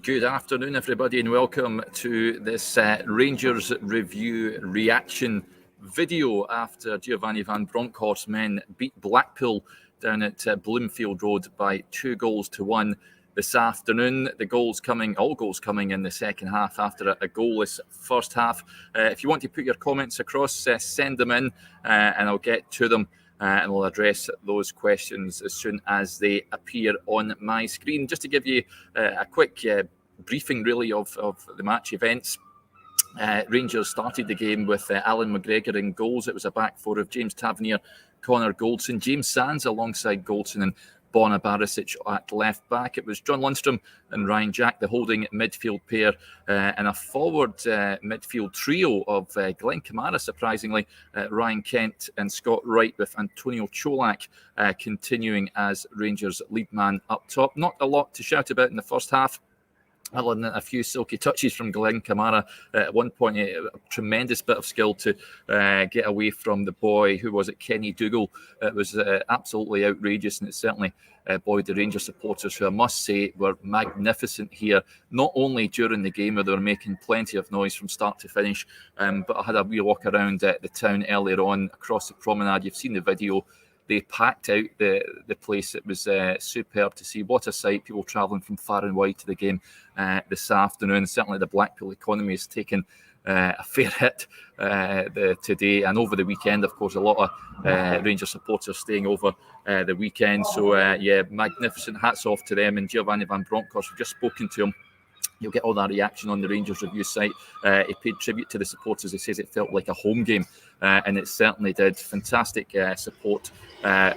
Good afternoon, everybody, and welcome to this Rangers review reaction video after Giovanni van Bronckhorst's men beat Blackpool down at Bloomfield Road by 2-1 this afternoon. All goals coming in the second half after a goalless first half. If you want to put your comments across, send them in and I'll get to them. And we'll address those questions as soon as they appear on my screen. Just to give you a quick briefing, really, of the match events. Rangers started the game with Alan McGregor in goals. It was a back four of James Tavernier, Connor Goldson, James Sands alongside Goldson, and Bona Barisic at left back. It was John Lundstrom and Ryan Jack, the holding midfield pair, and a forward midfield trio of Glenn Kamara, surprisingly, Ryan Kent and Scott Wright, with Antonio Cholak continuing as Rangers' lead man up top. Not a lot to shout about in the first half, other than a few silky touches from Glenn Kamara. At one point, a tremendous bit of skill to get away from the boy, who was it, Kenny Dougal. It was absolutely outrageous, and it certainly buoyed the Rangers supporters, who I must say were magnificent here, not only during the game where they were making plenty of noise from start to finish, but I had a wee walk around the town earlier on across the promenade. You've seen the video. They packed out the place. It was superb to see. What a sight. People travelling from far and wide to the game this afternoon. Certainly the Blackpool economy has taken a fair hit today and over the weekend. Of course, a lot of Rangers supporters staying over the weekend. So, magnificent. Hats off to them. And Giovanni van Bronckhorst, we've just spoken to him. You'll get all that reaction on the Rangers review site. He paid tribute to the supporters. He says it felt like a home game, and it certainly did. Fantastic support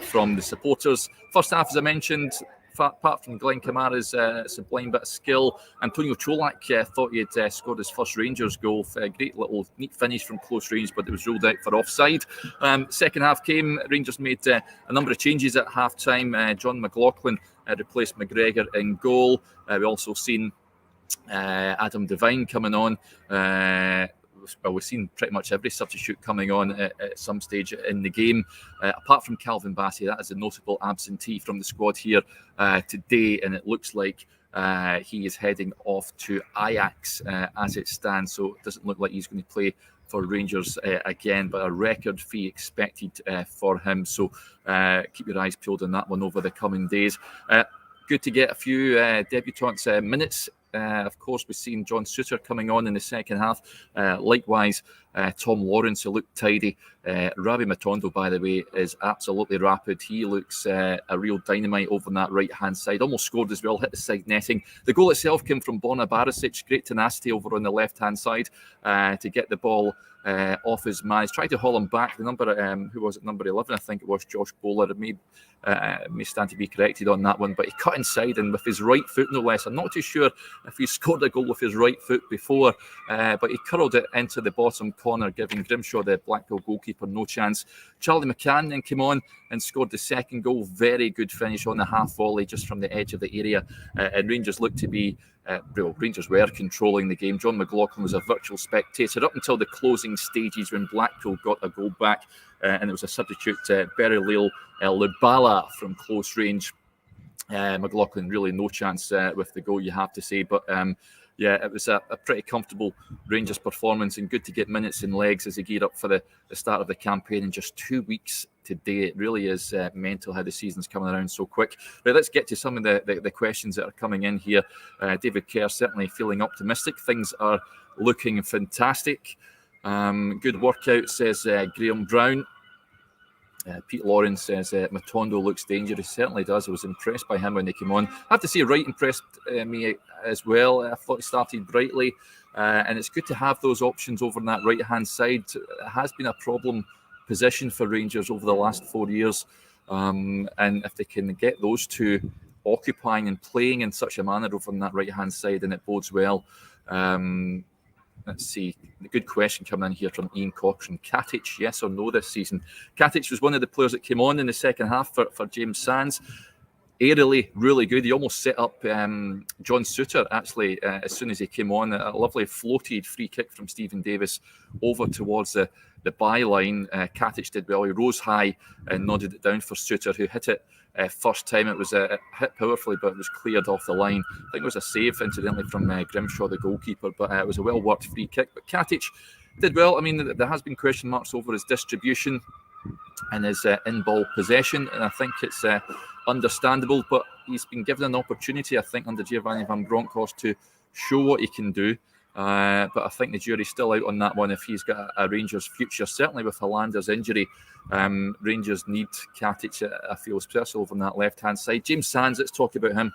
from the supporters. First half, as I mentioned, apart from Glenn Kamara's sublime bit of skill, Antonio Cholak thought he had scored his first Rangers goal. Great little neat finish from close range, but it was ruled out for offside. Second half came. Rangers made a number of changes at half-time. John McLaughlin replaced McGregor in goal. We also seen Adam Devine coming on. We've seen pretty much every substitute coming on at some stage in the game, apart from Calvin Bassey. That is a notable absentee from the squad here today, and it looks like he is heading off to Ajax as it stands, so it doesn't look like he's going to play for Rangers again, but a record fee expected for him, so keep your eyes peeled on that one over the coming days. Good to get a few debutants minutes. Of course, we've seen John Souttar coming on in the second half. Likewise, Tom Lawrence, who looked tidy. Ravi Matondo, by the way, is absolutely rapid. He looks a real dynamite over on that right-hand side. Almost scored as well, hit the side netting. The goal itself came from Bona Barisic. Great tenacity over on the left-hand side to get the ball off his man. He's tried to haul him back. The number, who was it, number 11, I think it was, Josh Bowler. It may stand to be corrected on that one, but he cut inside and with his right foot, no less. I'm not too sure if he scored a goal with his right foot before, but he curled it into the bottom corner, giving Grimshaw, the Blackpool goalkeeper, no chance. Charlie McCann then came on and scored the second goal. Very good finish on the half volley just from the edge of the area, and Rangers looked to be Rangers were controlling the game. John McLaughlin was a virtual spectator up until the closing stages when Blackpool got a goal back, and it was a substitute, Beryl Lubala, from close range. McLaughlin really no chance with the goal, you have to say, but it was a pretty comfortable Rangers performance, and good to get minutes and legs as they gear up for the start of the campaign in just 2 weeks today. It really is mental how the season's coming around so quick. But let's get to some of the questions that are coming in here. David Kerr certainly feeling optimistic. Things are looking fantastic. Good workout, says Graham Brown. Pete Lawrence says Matondo looks dangerous. He certainly does. I was impressed by him when he came on. I have to say, Wright impressed me as well. I thought he started brightly, and it's good to have those options over on that right-hand side. It has been a problem position for Rangers over the last 4 years, and if they can get those two occupying and playing in such a manner over on that right-hand side, then it bodes well. Let's see. A good question coming in here from Ian Cochran. Katic, yes or no this season? Katic was one of the players that came on in the second half for James Sands. Aerially, really good. He almost set up John Souttar, actually, as soon as he came on. A lovely floated free kick from Stephen Davis over towards the byline. Katic did well. He rose high and nodded it down for Souttar, who hit it first time. It was hit powerfully, but it was cleared off the line. I think it was a save, incidentally, from Grimshaw, the goalkeeper, but it was a well-worked free kick. But Katic did well. I mean, there has been question marks over his distribution and his in-ball possession, and I think it's understandable, but he's been given an opportunity, I think, under Giovanni van Bronckhorst to show what he can do. But I think the jury's still out on that one if he's got a Rangers future. Certainly with Holander's injury, Rangers need Katic, I feel, especially over on that left-hand side. James Sands, let's talk about him.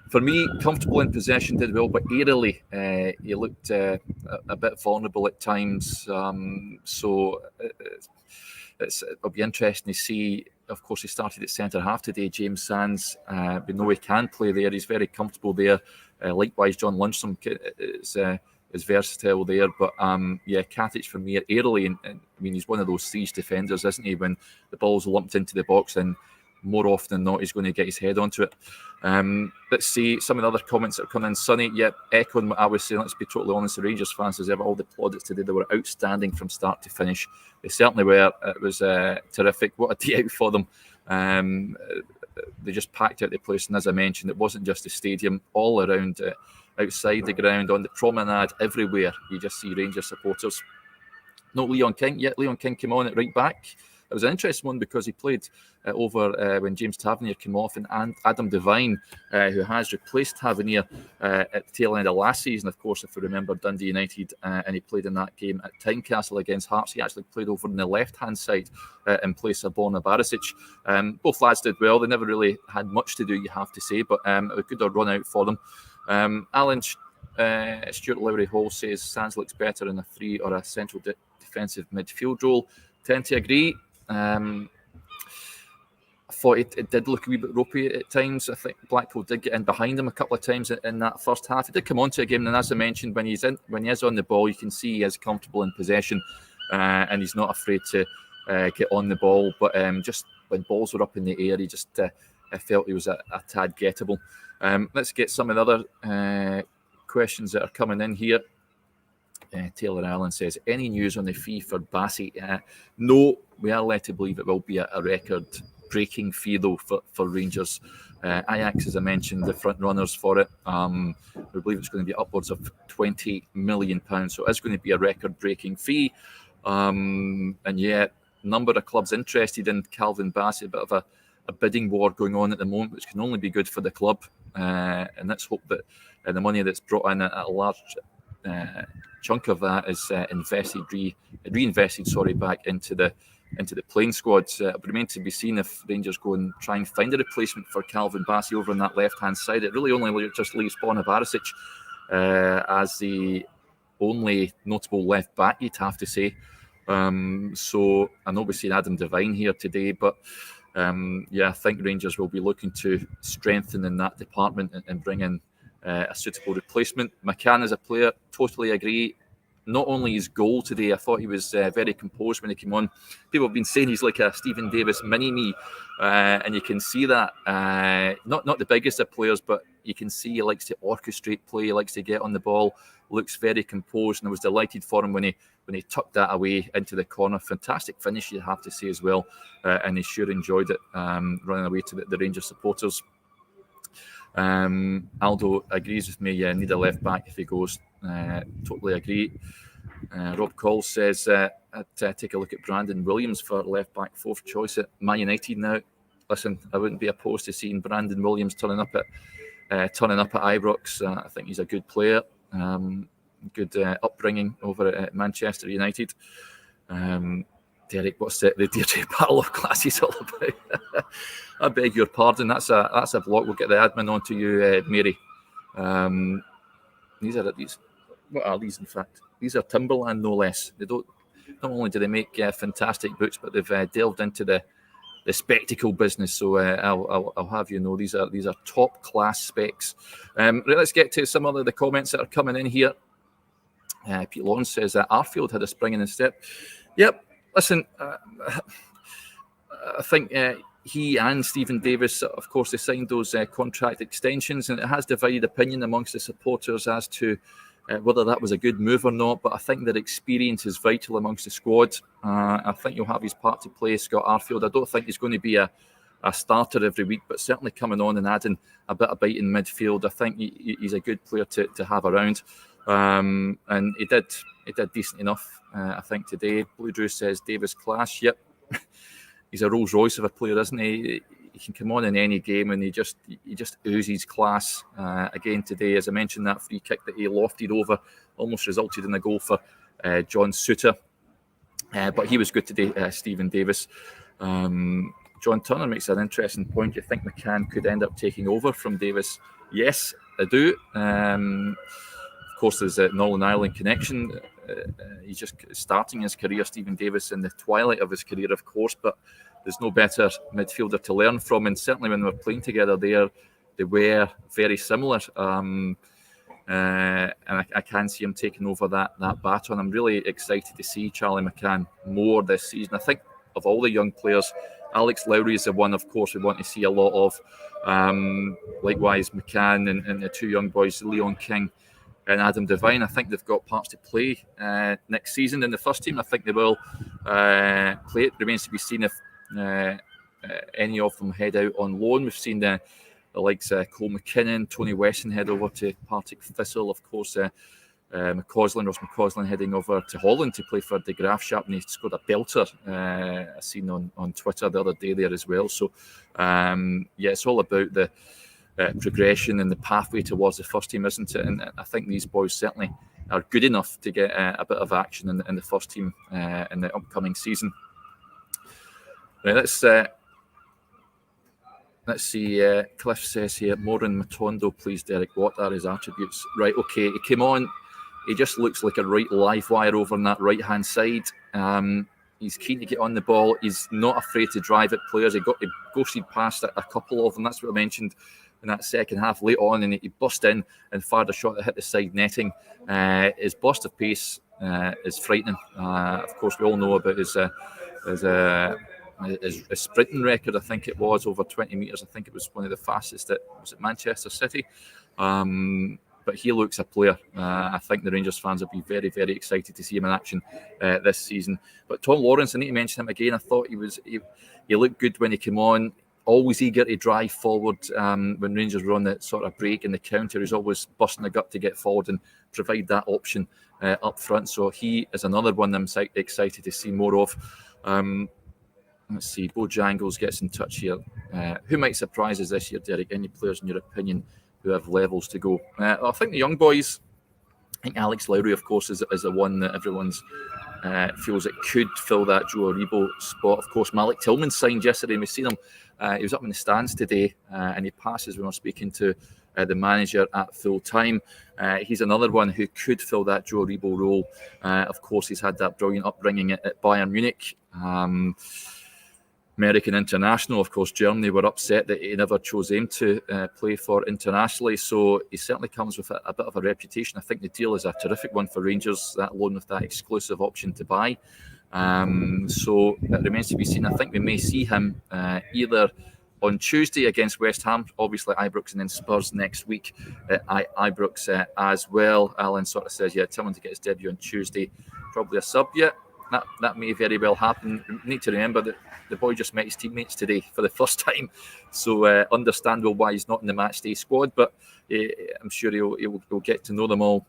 For me, comfortable in possession, did well, but aerially, he looked a bit vulnerable at times. So it'll be interesting to see. Of course, he started at centre-half today, James Sands. We know he can play there. He's very comfortable there. Likewise, John Lundstrom is versatile there. But, Katic for me, aerially, and I mean, he's one of those siege defenders, isn't he? When the ball's lumped into the box, and more often than not, he's going to get his head onto it. Let's see some of the other comments that have come in. Sonny, echoing what I was saying, let's be totally honest, the Rangers fans, as ever, all the plaudits today, they were outstanding from start to finish. They certainly were. It was terrific. What a day out for them. They just packed out the place, and as I mentioned, it wasn't just the stadium, all around, outside the ground, on the promenade, everywhere, you just see Rangers supporters. No Leon King yet. Leon King came on at right back. It was an interesting one because he played over when James Tavernier came off, and Adam Devine, who has replaced Tavernier at the tail end of last season, of course, if you remember, Dundee United, and he played in that game at Tynecastle against Hearts. He actually played over on the left-hand side in place of Borna Barisic. Both lads did well. They never really had much to do, you have to say, but a good run out for them. Alan Stuart Lowry Hall says Sands looks better in a free or a central defensive midfield role. Tend to agree. I thought it did look a wee bit ropey at times. I think Blackpool did get in behind him a couple of times in that first half. He did come onto a game, and as I mentioned, when he is on the ball, you can see he is comfortable in possession, and he's not afraid to get on the ball. But just when balls were up in the air, he just I felt he was a tad gettable. Let's get some of the other questions that are coming in here. Taylor Allen says, any news on the fee for Bassey? No, we are led to believe it will be a record-breaking fee, though, for Rangers. Ajax, as I mentioned, the front runners for it. We believe it's going to be upwards of £20 million, so it's going to be a record-breaking fee. And yet, a number of clubs interested in Calvin Bassey, a bit of a bidding war going on at the moment, which can only be good for the club. And let's hope that the money that's brought in at a large chunk of that is reinvested back into the playing squad. It remains to be seen if Rangers go and try and find a replacement for Calvin Bassey over on that left-hand side. It really only just leaves Borna Barisic as the only notable left back, you'd have to say. So I know we've seen Adam Devine here today, but I think Rangers will be looking to strengthen in that department and bring in a suitable replacement. McCann as a player, totally agree. Not only his goal today, I thought he was very composed when he came on. People have been saying he's like a Stephen Davis mini-me, and you can see that. Not the biggest of players, but you can see he likes to orchestrate play, he likes to get on the ball, looks very composed, and I was delighted for him when he tucked that away into the corner. Fantastic finish, you have to say as well, and he sure enjoyed it, running away to the Rangers supporters. Aldo agrees with me. Need a left back if he goes. Totally agree. Rob Cole says I'd take a look at Brandon Williams for left back, fourth choice at Man United now. Listen, I wouldn't be opposed to seeing Brandon Williams turning up at Ibrox. I think he's a good player. Good upbringing over at Manchester United. Derek, what's the Deirdre Battle of Classes all about? I beg your pardon. That's a block. We'll get the admin on to you, Mary. These. What are these? In fact, these are Timberland, no less. They don't. Not only do they make fantastic boots, but they've delved into the spectacle business. So I'll have you know these are top class specs. Right, let's get to some of the comments that are coming in here. Pete Lawrence says that Arfield had a spring in his step. Yep. Listen, I think he and Stephen Davis, of course, they signed those contract extensions, and it has divided opinion amongst the supporters as to whether that was a good move or not. But I think that experience is vital amongst the squad. I think he'll have his part to play, Scott Arfield. I don't think he's going to be a a starter every week, but certainly coming on and adding a bit of bite in midfield. I think he's a good player to have around, and he did decent enough. I think today. Blue Drew says Davis class. Yep, he's a Rolls Royce of a player, isn't he? He can come on in any game, and he just oozes class. Again today, as I mentioned, that free kick that he lofted over almost resulted in a goal for John Souttar. But he was good today, Stephen Davis. John Turner makes an interesting point. You think McCann could end up taking over from Davis? Yes, I do. Of course, there's a Northern Ireland connection. He's just starting his career, Stephen Davis, in the twilight of his career, of course, but there's no better midfielder to learn from. And certainly when we were playing together there, they were very similar. And I can see him taking over that baton. I'm really excited to see Charlie McCann more this season. I think of all the young players, Alex Lowry is the one, of course, we want to see a lot of. Likewise, McCann and the two young boys, Leon King and Adam Devine. I think they've got parts to play next season in the first team. I think they will play. It remains to be seen if any of them head out on loan. We've seen the likes Cole McKinnon, Tony Weston head over to Partick Thistle. Of course, Ross McCausland heading over to Holland to play for De Graafschap, and he scored a belter. I seen on Twitter the other day there as well. So, it's all about the progression and the pathway towards the first team, isn't it? And I think these boys certainly are good enough to get a bit of action in the first team in the upcoming season. Right, let's see. Cliff says here, Moran Matondo, please, Derek. What are his attributes? Right, okay. He came on. He just looks like a right live wire over on that right-hand side. He's keen to get on the ball. He's not afraid to drive at players. He ghosted past a couple of them. That's what I mentioned in that second half late on, and he bust in and fired a shot that hit the side netting. His burst of pace is frightening. Of course, we all know about his sprinting record. I think it was over 20 metres. I think it was one of the fastest at Manchester City. But he looks a player. I think the Rangers fans will be very, very excited to see him in action this season. But Tom Lawrence, I need to mention him again. I thought he looked good when he came on. Always eager to drive forward when Rangers were on the sort of break in the counter. He's always busting the gut to get forward and provide that option up front. So he is another one I'm excited to see more of. Let's see. Bojangles gets in touch here. Who might surprise us this year, Derek? Any players in your opinion who have levels to go? I think the young boys. I think Alex Lowry, of course, is the one that everyone's feels it could fill that Joe Aribo spot. Of course, Malik Tillman signed yesterday, and we've seen him. He was up in the stands today, and he passes when we're speaking to the manager at full time. He's another one who could fill that Joe Aribo role. Of course, he's had that brilliant upbringing at Bayern Munich. American international, of course, Germany were upset that he never chose him to play for internationally. So he certainly comes with a bit of a reputation. I think the deal is a terrific one for Rangers, that alone with that exclusive option to buy. So it remains to be seen. I think we may see him either on Tuesday against West Ham, obviously Ibrox, and then Spurs next week at Ibrox as well. Alan sort of says, Tillman to get his debut on Tuesday, probably a sub. That may very well happen. You need to remember that the boy just met his teammates today for the first time, so understandable why he's not in the matchday squad. But I'm sure he'll get to know them all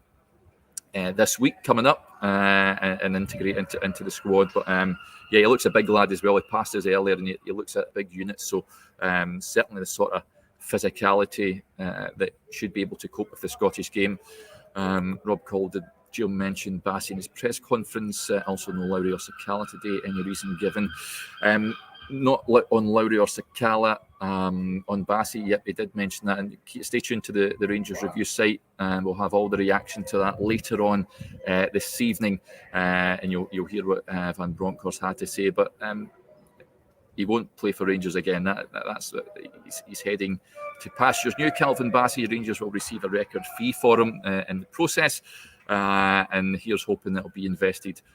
this week coming up and integrate into the squad. But he looks a big lad as well. He passed us earlier, and he looks at a big unit. So certainly the sort of physicality that should be able to cope with the Scottish game. Rob Calder. Jim mentioned Bassey in his press conference. Also no Lowry or Sakala today. Any reason given? Not on Lowry or Sakala. On Bassey, yep, he did mention that. And stay tuned to the Rangers review site, and we'll have all the reaction to that later on this evening. And you'll hear what Van Bronckhorst had to say. But he won't play for Rangers again. That's he's heading to pastures new. Calvin Bassey, Rangers will receive a record fee for him in the process. And here's hoping that will be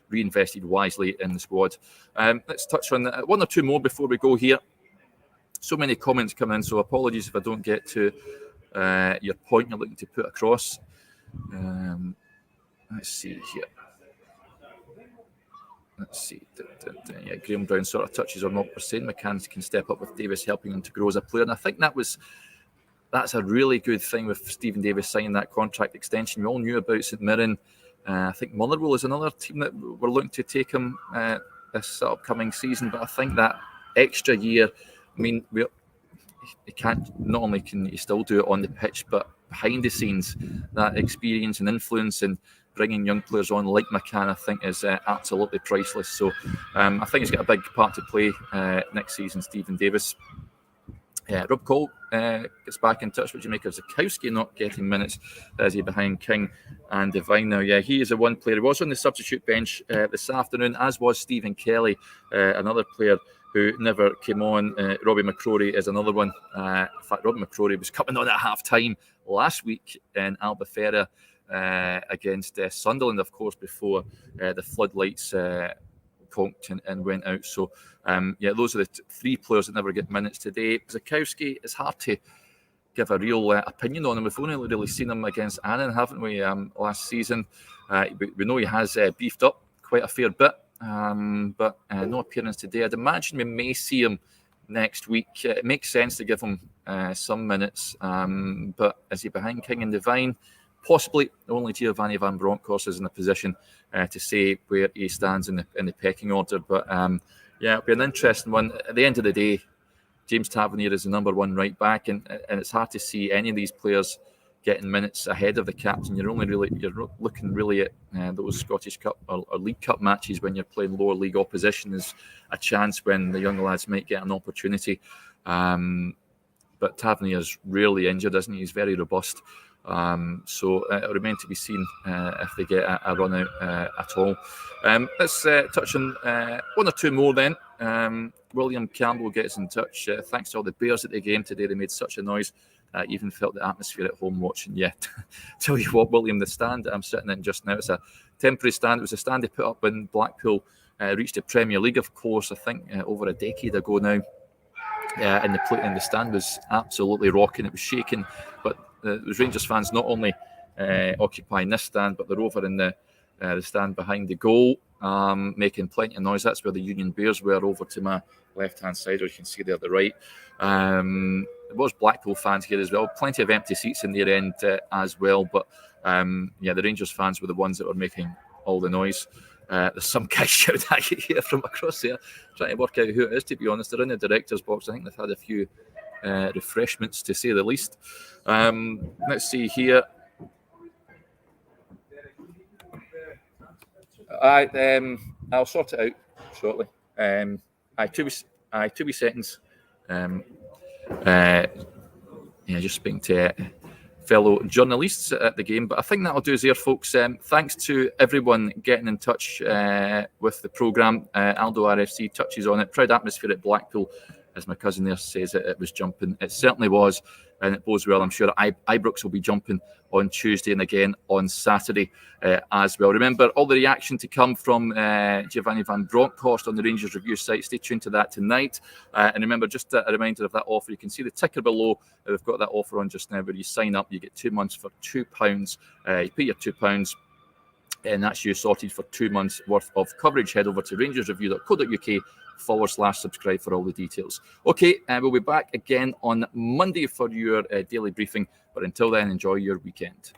reinvested wisely in the squad. Let's touch on one or two more before we go here. So many comments come in, so apologies if I don't get to your point you're looking to put across. Let's see here. let's see. Yeah, Graham Brown sort of touches on what we're saying. McCann can step up with Davis helping him to grow as a player. And I think that's a really good thing with Stephen Davis signing that contract extension. We all knew about St Mirren. I think Motherwell is another team that we're looking to take him this upcoming season. But I think that extra year, I mean, you can't, not only can you still do it on the pitch, but behind the scenes, that experience and influence and bringing young players on like McCann, I think is absolutely priceless. So I think he's got a big part to play next season, Stephen Davis. Rob Cole gets back in touch. What do you make of Zakowski not getting minutes? Is he behind King and Devine now? Yeah, he is a one player. He was on the substitute bench this afternoon, as was Stephen Kelly, another player who never came on. Robbie McCrory is another one. In fact, Robbie McCrory was coming on at half-time last week in Albufeira against Sunderland, of course, before the floodlights conked and went out. So, those are the three players that never get minutes today. Zakowski, it's hard to give a real opinion on him. We've only really seen him against Annan, haven't we, last season? We know he has beefed up quite a fair bit, but no appearance today. I'd imagine we may see him next week. It makes sense to give him some minutes, but is he behind King and Devine? Possibly. Only Giovanni Van Bronckhorst is in a position to say where he stands in the pecking order. But it'll be an interesting one. At the end of the day, James Tavernier is the number one right back, and it's hard to see any of these players getting minutes ahead of the captain. You're looking really at those Scottish Cup or League Cup matches when you're playing lower league opposition as a chance when the young lads might get an opportunity. But Tavernier's rarely injured, isn't he? He's very robust. So it'll remain to be seen if they get a run out at all. Let's touch on one or two more then. William Campbell gets in touch. Thanks to all the Bears at the game today. They made such a noise. Even felt the atmosphere at home watching. Yeah, tell you what, William, the stand that I'm sitting in just now, it's a temporary stand. It was a stand they put up when Blackpool reached the Premier League, of course, I think over a decade ago now. And the stand was absolutely rocking. It was shaking, but it was Rangers fans not only occupying this stand, but they're over in the stand behind the goal, making plenty of noise. That's where the Union Bears were, over to my left-hand side, or you can see there at the right. There was Blackpool fans here as well. Plenty of empty seats in their end as well. But the Rangers fans were the ones that were making all the noise. There's some guy shouting at you here from across there, trying to work out who it is, to be honest. They're in the director's box. I think they've had a few refreshments, to say the least. Let's see here. I'll sort it out shortly. 2 wee seconds. Just speaking to fellow journalists at the game. But I think that'll do us here, folks. Thanks to everyone getting in touch with the programme. Aldo RFC touches on it. Proud atmosphere at Blackpool, as my cousin there says it was jumping. It certainly was, and it bodes well. I'm sure Ibrox will be jumping on Tuesday and again on Saturday as well. Remember, all the reaction to come from Giovanni Van Bronckhorst on the Rangers Review site. Stay tuned to that tonight. And remember, just a reminder of that offer. You can see the ticker below. We've got that offer on just now where you sign up. You get 2 months for £2. You pay your £2. And that's you sorted for 2 months worth of coverage. Head over to rangersreview.co.uk/subscribe for all the details. Okay, we'll be back again on Monday for your daily briefing. But until then, enjoy your weekend.